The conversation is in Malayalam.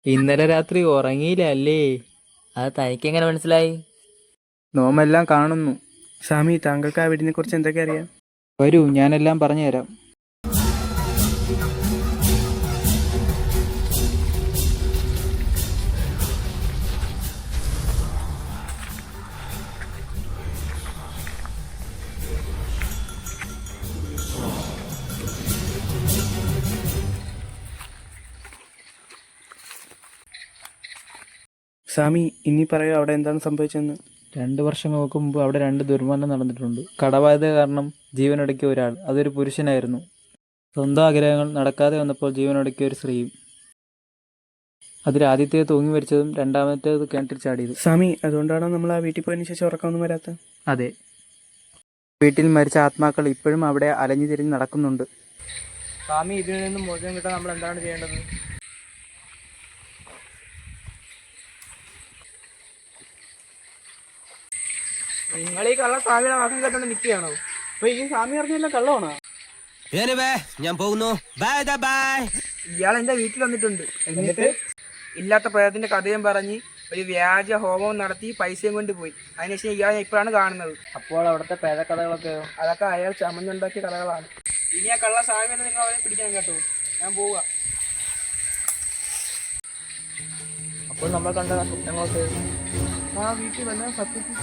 ഇന്നലെ രാത്രി ഉറങ്ങിയില്ല അല്ലേ? അത് തനിക്ക് എങ്ങനെ മനസ്സിലായി? നോമെല്ലാം കാണുന്നു. സ്വാമി, താങ്കൾക്ക് ആ വീടിനെ കുറിച്ച് എന്തൊക്കെ അറിയാം? വരൂ, ഞാനെല്ലാം പറഞ്ഞുതരാം. സ്വാമി, ഇനി പറയൂ, അവിടെ എന്താണ് സംഭവിച്ചതെന്ന്. 2 വർഷങ്ങൾക്ക് മുമ്പ് അവിടെ 2 ദുർമരണം നടന്നിട്ടുണ്ട്. കടബാധ്യത കാരണം ജീവനൊടുക്കിയ ഒരാൾ, അതൊരു പുരുഷനായിരുന്നു. സ്വന്തം ആഗ്രഹങ്ങൾ നടക്കാതെ വന്നപ്പോൾ ജീവനൊടുക്കിയ ഒരു സ്ത്രീയും. അതിൽ ആദ്യത്തേത് തൂങ്ങി മരിച്ചതും രണ്ടാമത്തേത് കിണറ്റിൽ ചാടിയതും. സ്വാമി, അതുകൊണ്ടാണോ നമ്മൾ ആ വീട്ടിൽ പോയതിനു ശേഷം ഉറക്കമൊന്നും വരാത്ത? അതെ, വീട്ടിൽ മരിച്ച ആത്മാക്കൾ ഇപ്പോഴും അവിടെ അലഞ്ഞു തിരിഞ്ഞ് നടക്കുന്നുണ്ട്. സ്വാമി, ഇതിൽ നിന്നും മോചനം കിട്ടാൻ നമ്മൾ എന്താണ് ചെയ്യേണ്ടത്? നിങ്ങൾ ഈ കള്ള സ്വാമിയുടെ വാസം കേട്ടോണ്ട് നിൽക്കുകയാണോ? അപ്പൊ ഈ സ്വാമി അറിഞ്ഞല്ല കള്ളമാണോ? ഞാൻ പോകുന്നു. Bye bye. ഇയാൾ എന്റെ വീട്ടിൽ വന്നിട്ടുണ്ട്. എന്നിട്ട് ഇല്ലാത്ത പ്രേതത്തിന്റെ കഥയും പറഞ്ഞ് ഒരു വ്യാജ ഹോമം നടത്തി പൈസയും കൊണ്ട് പോയി. അതിനുശേഷം ഇയാളെ ഇപ്പോഴാണ് കാണുന്നത്. അപ്പോൾ അവിടുത്തെ പ്രേതകഥകളൊക്കെ അതൊക്കെ അയാൾ ചമഞ്ഞുണ്ടാക്കിയ കഥകളാണ്. ഇനി ആ കള്ള സ്വാമി എന്ന് നിങ്ങൾ അവരെ പിടിക്കണം കേട്ടോ. ഞാൻ പോവുക. അപ്പോൾ നമ്മൾ കണ്ട കുറ്റങ്ങളൊക്കെ ആ വീട്ടിൽ വന്ന സത്യത്തിൽ